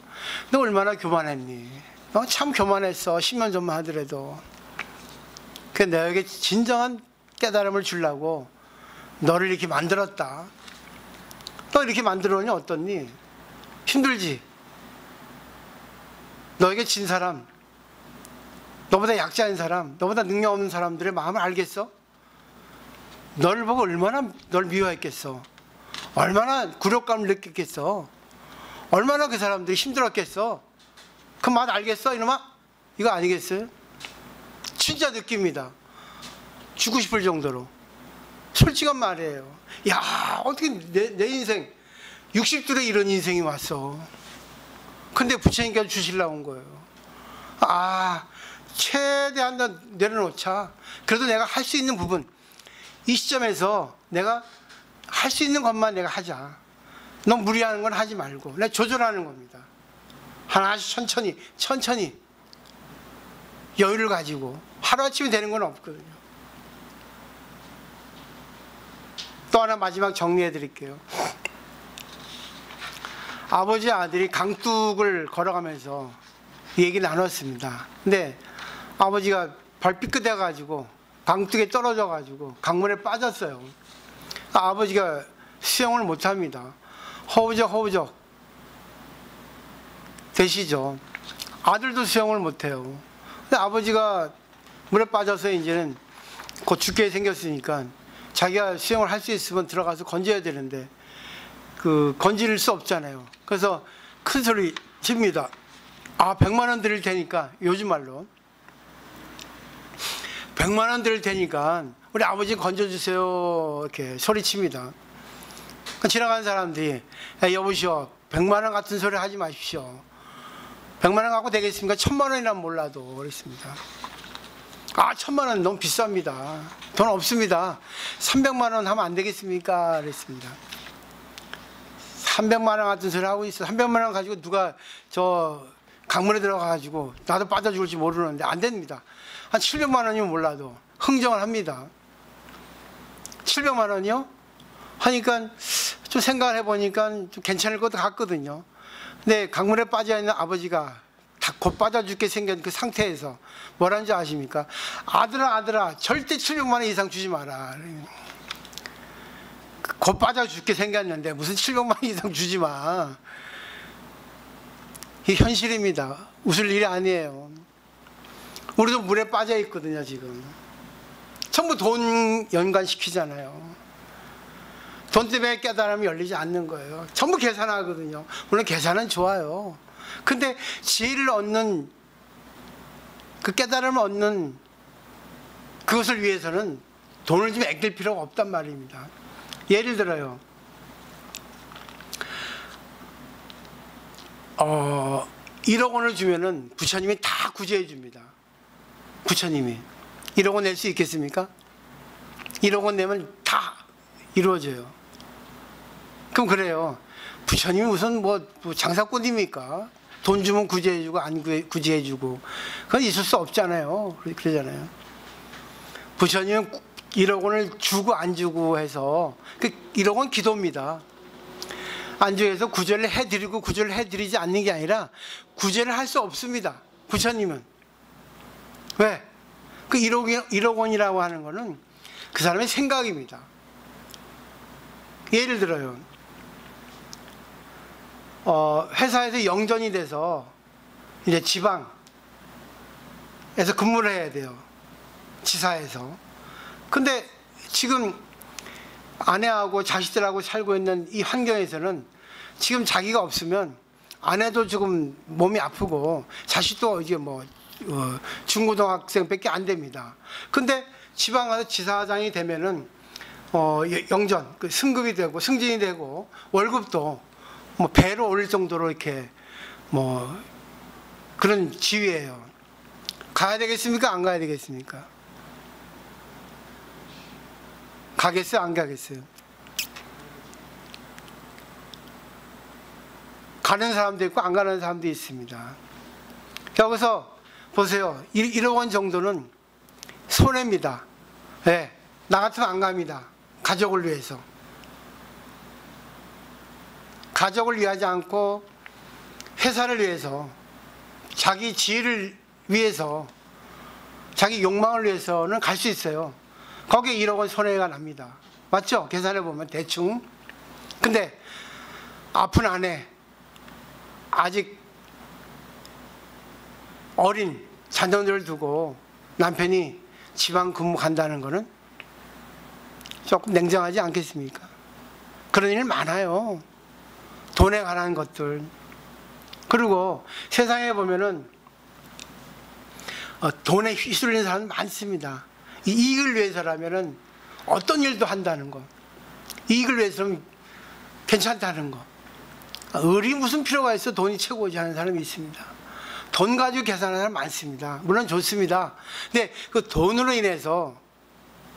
너 얼마나 교만했니? 너 참 교만했어. 10년 전만 하더라도. 그 너에게 진정한 깨달음을 주려고 너를 이렇게 만들었다. 너 이렇게 만들어놓으니 어떻니? 힘들지? 너에게 진 사람, 너보다 약자인 사람, 너보다 능력 없는 사람들의 마음을 알겠어? 너를 보고 얼마나 널 미워했겠어? 얼마나 굴욕감을 느꼈겠어? 얼마나 그 사람들이 힘들었겠어? 그 맛 알겠어 이놈아? 이거 아니겠어요? 진짜 느낍니다. 죽고 싶을 정도로. 솔직한 말이에요. 야, 어떻게 내 인생 60둘에 이런 인생이 왔어. 근데 부처님께서 주시려고 온 거예요. 아, 최대한 다 내려놓자. 그래도 내가 할 수 있는 부분, 이 시점에서 내가 할 수 있는 것만 내가 하자. 너무 무리하는 건 하지 말고. 내가 조절하는 겁니다. 하나씩 천천히 여유를 가지고. 하루아침에 되는 건 없거든요. 또 하나 마지막 정리해 드릴게요. 아버지 아들이 강둑을 걸어가면서 얘기 나눴습니다. 근데 아버지가 발 삐끗해 가지고 강둑에 떨어져 가지고 강물에 빠졌어요. 아버지가 수영을 못 합니다. 허우적 되시죠. 아들도 수영을 못 해요. 근데 아버지가 물에 빠져서 이제는 곧 죽게 생겼으니까 자기가 수영을 할 수 있으면 들어가서 건져야 되는데 그 건질 수 없잖아요. 그래서 큰 소리 칩니다. 아, 100만 원 드릴 테니까, 요즘 말로 100만 원 드릴 테니까 우리 아버지 건져주세요, 이렇게 소리칩니다. 지나가는 사람들이 여보시오, 100만 원 같은 소리 하지 마십시오. 100만 원 갖고 되겠습니까? 1000만 원이란 몰라도. 그랬습니다. 아, 1000만 원 너무 비쌉니다. 돈 없습니다. 300만 원 하면 안 되겠습니까? 그랬습니다. 300만 원 같은 소리 하고 있어. 300만 원 가지고 누가 저 강물에 들어가가지고 나도 빠져 죽을지 모르는데 안 됩니다. 한 700만 원이면 몰라도 흥정을 합니다. 700만 원이요? 하니까 좀 생각을 해보니까 좀 괜찮을 것 같거든요. 근데 강물에 빠져있는 아버지가 다 곧 빠져 죽게 생긴 그 상태에서 뭐라는지 아십니까? 아들아, 절대 700만 원 이상 주지 마라. 곧 빠져 죽게 생겼는데 무슨 700만 원 이상 주지 마. 이게 현실입니다. 웃을 일이 아니에요. 우리도 물에 빠져 있거든요, 지금. 전부 돈 연관시키잖아요. 돈 때문에 깨달음이 열리지 않는 거예요. 전부 계산하거든요. 물론 계산은 좋아요. 근데 지혜를 얻는, 그 깨달음을 얻는 그것을 위해서는 돈을 좀 아낄 필요가 없단 말입니다. 예를 들어요. 1억 원을 주면은 부처님이 다 구제해 줍니다. 부처님이 1억 원 낼 수 있겠습니까? 1억 원 내면 다 이루어져요. 그럼 그래요. 부처님이 무슨 뭐 장사꾼입니까? 돈 주면 구제해 주고 안 구제해 주고 그건 있을 수 없잖아요. 그러잖아요. 부처님은 1억 원을 주고 안 주고 해서 그 1억 원 기도입니다. 안 주해서 구제를 해드리고 구제를 해드리지 않는 게 아니라 구제를 할 수 없습니다. 부처님은. 왜? 그 1억 원이라고 하는 거는 그 사람의 생각입니다. 예를 들어요. 회사에서 영전이 돼서 이제 지방에서 근무를 해야 돼요. 지사에서. 근데 지금 아내하고 자식들하고 살고 있는 이 환경에서는 지금 자기가 없으면 아내도 지금 몸이 아프고 자식도 이제 뭐 중고등학생밖에 안 됩니다. 근데 지방 가서 지사장이 되면은 영전 그 승급이 되고 승진이 되고 월급도 뭐 배로 올릴 정도로 이렇게 뭐 그런 지위예요. 가야 되겠습니까? 안 가야 되겠습니까? 가겠어요? 안 가겠어요? 가는 사람도 있고 안 가는 사람도 있습니다. 여기서 보세요. 1억 원 정도는 손해입니다. 네, 나 같으면 안 갑니다. 가족을 위해서. 가족을 위하지 않고 회사를 위해서, 자기 지혜를 위해서, 자기 욕망을 위해서는 갈 수 있어요. 거기에 1억 원 손해가 납니다. 맞죠? 계산해 보면 대충. 근데 아픈 아내, 아직 어린 자녀들을 두고 남편이 지방 근무 간다는 거는 조금 냉정하지 않겠습니까? 그런 일 많아요. 돈에 관한 것들. 그리고 세상에 보면은 돈에 휘둘리는 사람 많습니다. 이 이익을 위해서라면은 어떤 일도 한다는 거. 이익을 위해서는 괜찮다는 거. 을이 무슨 필요가 있어 돈이 최고지 하는 사람이 있습니다. 돈 가지고 계산하는 사람 많습니다. 물론 좋습니다. 근데 그 돈으로 인해서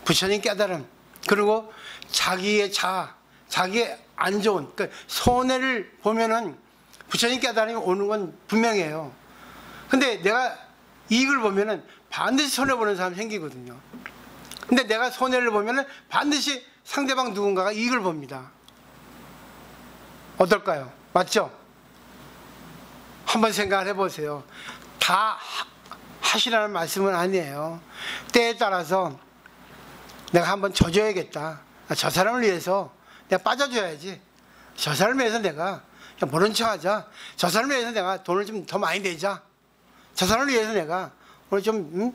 부처님 깨달음, 그리고 자기의 자기의 안 좋은, 그러니까 손해를 보면은 부처님 깨달음이 오는 건 분명해요. 근데 내가 이익을 보면은 반드시 손해보는 사람이 생기거든요. 근데 내가 손해를 보면은 반드시 상대방 누군가가 이익을 봅니다. 어떨까요? 맞죠? 한번 생각을 해보세요. 다 하시라는 말씀은 아니에요. 때에 따라서 내가 한번 져줘야겠다. 저 사람을 위해서 내가 빠져줘야지. 저 사람을 위해서 내가 그냥 모른 척 하자. 저 사람을 위해서 내가 돈을 좀 더 많이 내자. 저 사람을 위해서 내가 오늘 좀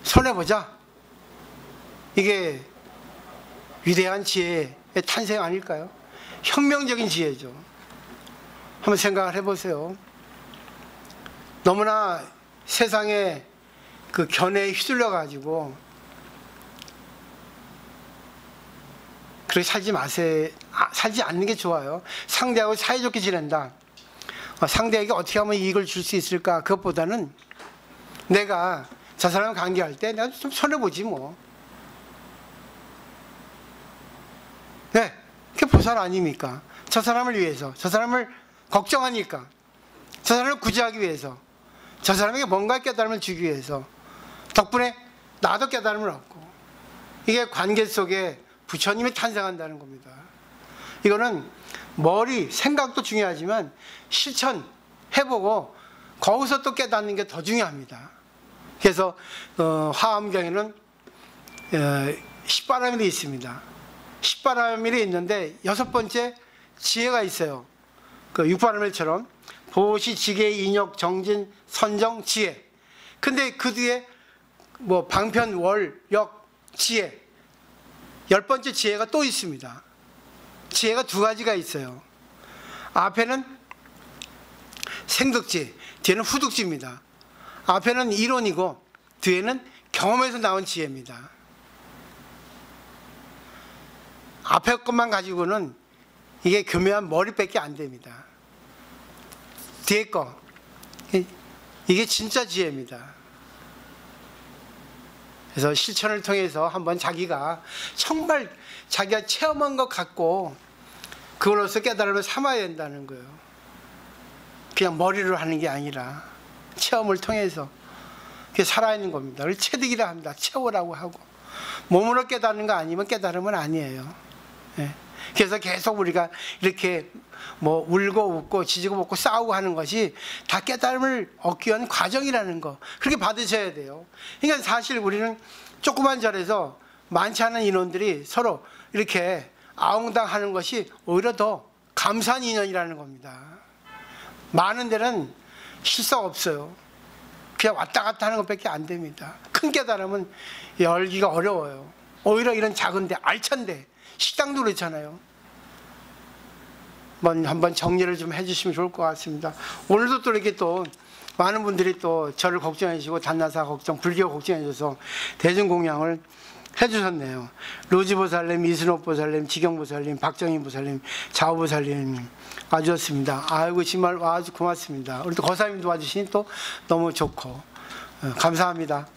손해보자. 이게 위대한 지혜의 탄생 아닐까요? 혁명적인 지혜죠. 한번 생각을 해보세요. 너무나 세상에 그 견해에 휘둘려 가지고 그렇게 살지 마세요. 살지 않는 게 좋아요. 상대하고 사이좋게 지낸다. 상대에게 어떻게 하면 이익을 줄 수 있을까? 그것보다는 내가 저 사람 관계할 때 내가 좀 손해보지 뭐. 네, 그게 보살 아닙니까? 저 사람을 위해서, 저 사람을 걱정하니까, 저 사람을 구제하기 위해서, 저 사람에게 뭔가 깨달음을 주기 위해서, 덕분에 나도 깨달음을 얻고, 이게 관계 속에 부처님이 탄생한다는 겁니다. 이거는 머리, 생각도 중요하지만 실천해보고 거기서 또 깨닫는 게 더 중요합니다. 그래서 화엄경에는 10바라밀이 있습니다. 10바라밀이 있는데 6번째 지혜가 있어요. 그 6바라밀처럼 보시, 지계, 인욕, 정진, 선정, 지혜. 근데 그 뒤에 뭐 방편, 월, 역, 지혜. 10번째 지혜가 또 있습니다. 지혜가 2가지가 있어요. 앞에는 생득지, 뒤에는 후득지입니다. 앞에는 이론이고 뒤에는 경험에서 나온 지혜입니다. 앞에 것만 가지고는 이게 교묘한 머리밖에 안 됩니다. 뒤에 거, 이게 진짜 지혜입니다. 그래서 실천을 통해서 한번 자기가 정말 자기가 체험한 것 같고 그걸로서 깨달음을 삼아야 된다는 거예요. 그냥 머리로 하는 게 아니라 체험을 통해서 그게 살아있는 겁니다. 그걸 체득이라 합니다. 채우라고 하고 몸으로 깨닫는 거 아니면 깨달음은 아니에요. 예. 그래서 계속 우리가 이렇게 뭐 울고 웃고 지지고 볶고 싸우고 하는 것이 다 깨달음을 얻기 위한 과정이라는 거, 그렇게 받으셔야 돼요. 그러니까 사실 우리는 조그만 절에서 많지 않은 인원들이 서로 이렇게 아웅당하는 것이 오히려 더 감사한 인연이라는 겁니다. 많은 데는 실속 없어요. 그냥 왔다 갔다 하는 것밖에 안 됩니다. 큰 깨달음은 열기가 어려워요. 오히려 이런 작은데 알찬데 식당도 그렇잖아요. 한번 정리를 좀 해주시면 좋을 것 같습니다. 오늘도 또 이렇게 또 많은 분들이 또 저를 걱정해 주시고 단나사 걱정, 불교 걱정해 주셔서 대중공양을 해주셨네요. 루지보살님, 이순옥보살님, 지경보살님, 박정희보살님, 자오보살님 와주셨습니다. 아이고 정말 와주 고맙습니다. 우리 또 거사님도 와주시니 또 너무 좋고 감사합니다.